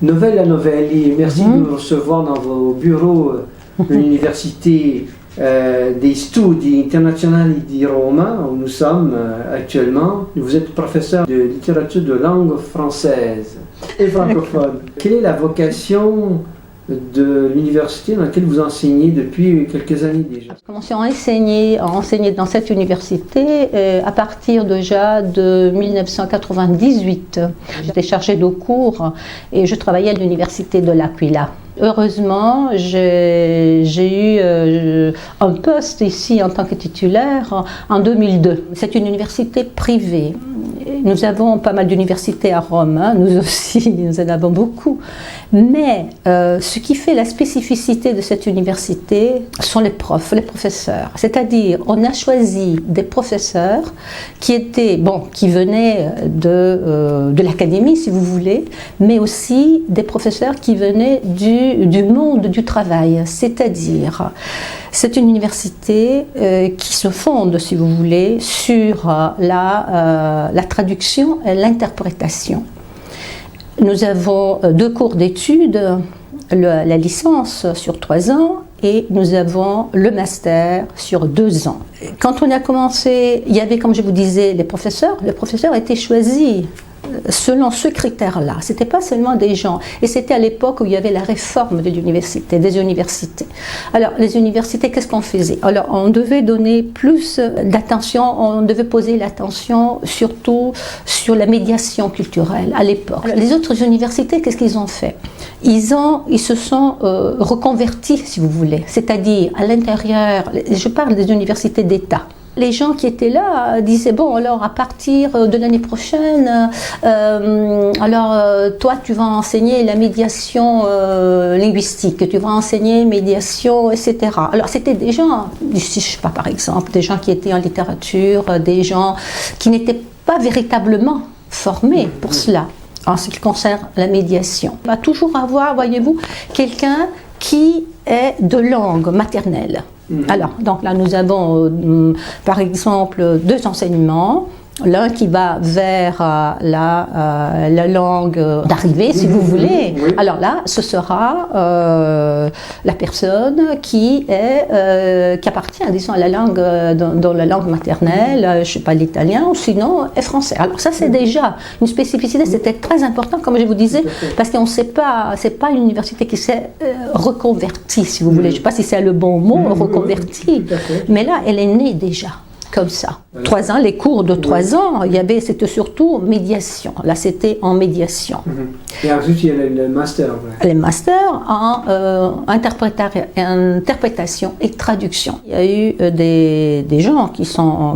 Novella Novelli, merci de nous recevoir dans vos bureaux de l'Université dei Studi Internazionali di Roma, où nous sommes actuellement. Vous êtes professeur de littérature de langue française et francophone. Quelle est la vocation de l'université dans laquelle vous enseignez depuis quelques années déjà? J'ai commencé à enseigner dans cette université à partir déjà de 1998. J'étais chargée de cours et je travaillais à l'université de l'Aquila. Heureusement, j'ai eu un poste ici en tant que titulaire en 2002. C'est une université privée. Nous avons pas mal d'universités à Rome, hein, nous aussi, nous en avons beaucoup. Mais ce qui fait la spécificité de cette université sont les profs, les professeurs. C'est-à-dire, on a choisi des professeurs qui venaient de l'académie, si vous voulez, mais aussi des professeurs qui venaient du monde du travail. C'est-à-dire, c'est une université qui se fonde, si vous voulez, sur la traduction et l'interprétation. Nous avons 2 cours d'études, la licence sur 3 ans et nous avons le master sur 2 ans. Quand on a commencé, il y avait, comme je vous disais, les professeurs étaient choisis selon ce critère-là. Ce n'était pas seulement des gens. Et c'était à l'époque où il y avait la réforme des universités. Alors, les universités, qu'est-ce qu'on faisait? Alors, on devait donner plus d'attention, on devait poser l'attention surtout sur la médiation culturelle à l'époque. Les autres universités, qu'est-ce qu'ils ont fait? Ils se sont reconvertis, si vous voulez. C'est-à-dire, à l'intérieur, je parle des universités d'État. Les gens qui étaient là disaient, bon, alors à partir de l'année prochaine, toi tu vas enseigner la médiation linguistique, tu vas enseigner médiation, etc. Alors c'était des gens, je sais pas, par exemple, des gens qui étaient en littérature, des gens qui n'étaient pas véritablement formés pour cela, en ce qui concerne la médiation. On va toujours avoir, voyez-vous, quelqu'un qui est de langue maternelle. Alors, donc là, nous avons, par exemple, 2 enseignements. L'un qui va vers la langue d'arrivée, si vous voulez. Oui. Alors là, ce sera la personne qui appartient, disons, à la langue, dans la langue maternelle, je ne sais pas, l'italien, ou sinon, est français. Alors ça, c'est déjà une spécificité, c'était très important, comme je vous disais, parce qu'on ne sait pas, c'est pas une université qui s'est reconvertie, si vous voulez. Je ne sais pas si c'est le bon mot, reconvertie, mais là, elle est née déjà. Comme ça. 3 ans, les cours de 3 ans, c'était surtout médiation. Là, c'était en médiation. Et ensuite, il y a le master. Ouais. Les masters en interprétation et traduction. Il y a eu des gens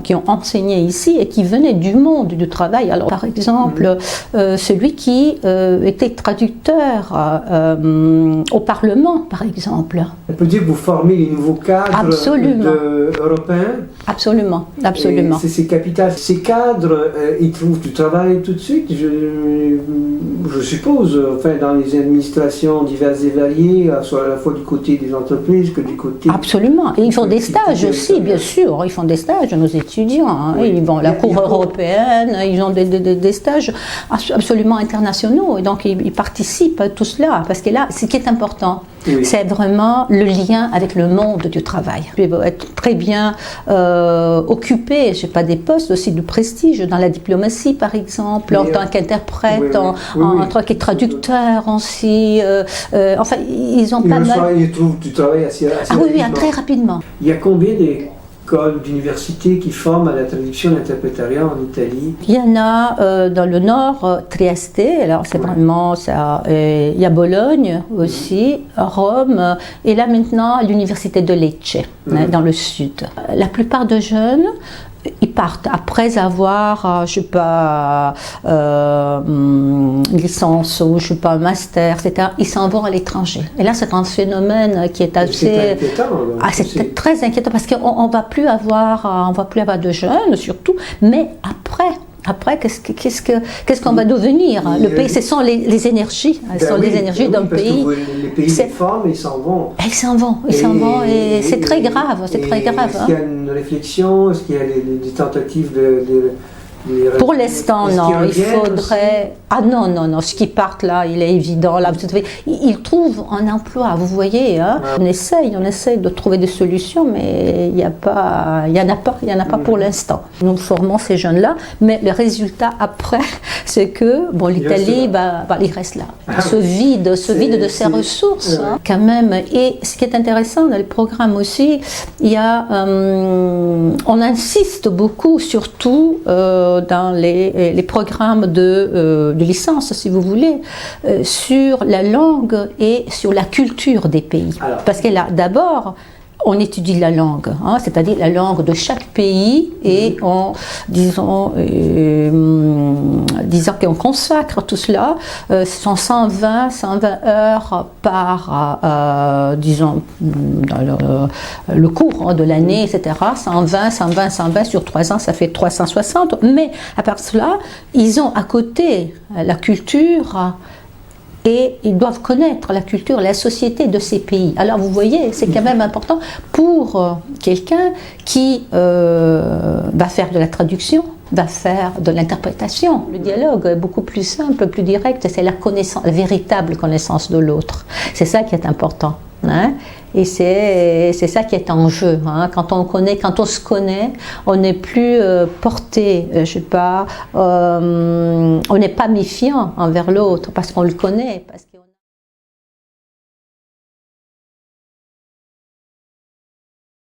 qui ont enseigné ici et qui venaient du monde du travail. Alors, par exemple, celui qui était traducteur au Parlement, par exemple. On peut dire que vous formez les nouveaux cadres européens. Absolument. Absolument. C'est ces capitales. Ces cadres, ils trouvent du travail tout de suite, je suppose, enfin, dans les administrations diverses et variées, soit à la fois du côté des entreprises que du côté... Absolument. Et ils font des stages aussi, bien sûr. Ils font des stages, nos étudiants. Hein. Oui. Ils vont à la Cour européenne, ils ont des stages absolument internationaux. Et donc, ils participent à tout cela. Parce que là, ce qui est important, c'est vraiment le lien avec le monde du travail. Ils vont être très bien occupés, je sais pas, des postes aussi de prestige dans la diplomatie, par exemple, en tant qu'interprète, en tant que traducteur aussi. Enfin, ils ont pas mal... Ils trouvent du travail assez rapidement. Oui, très rapidement. Il y a combien d'écoles, d'universités qui forment à la traduction et l'interprétariat en Italie? Il y en a dans le nord, Trieste, alors c'est vraiment ça. Il y a Bologne aussi, Rome, et là maintenant l'université de Lecce, dans le sud. La plupart des jeunes, ils partent après avoir, je sais pas, une licence ou je sais pas, un master, etc. Ils s'en vont à l'étranger. Et là, c'est un phénomène qui est assez... C'est inquiétant. C'est très inquiétant parce qu'on va plus avoir de jeunes surtout, mais après, qu'est-ce qu'on va devenir? Le pays, ce sont les énergies, les énergies d'un pays. Les pays se forment et ils s'en vont. Ils s'en vont, et c'est très grave, Est-ce qu'il y a une réflexion, est-ce qu'il y a des tentatives Pour l'instant, Est-ce non. qu'il y a un Il lien faudrait. Ah non, non, non. Ce qui partent là, il est évident. Là, ils trouvent un emploi, vous voyez. Hein. Ouais. On essaye de trouver des solutions, mais il n'y en a pas pour l'instant. Nous formons ces jeunes-là, mais le résultat après, c'est que bon, l'Italie, il reste là. Se vide de ses ressources, hein, quand même. Et ce qui est intéressant dans les programmes aussi, il y a, on insiste beaucoup, surtout dans les programmes de licence, si vous voulez, sur la langue et sur la culture des pays. Alors, parce que là, d'abord, on étudie la langue, hein, c'est-à-dire la langue de chaque pays, et disons qu'on consacre tout cela, ce sont 120 heures par, disons, dans le cours de l'année, etc. 120 sur 3 ans, ça fait 360, mais à part cela, ils ont à côté la culture. Et ils doivent connaître la culture, la société de ces pays. Alors vous voyez, c'est quand même important pour quelqu'un qui va faire de la traduction, va faire de l'interprétation. Le dialogue est beaucoup plus simple, plus direct, c'est la connaissance, la véritable connaissance de l'autre. C'est ça qui est important. Hein? Et c'est ça qui est en jeu. Hein? Quand on se connaît, on n'est plus porté, on n'est pas méfiant envers l'autre parce qu'on le connaît.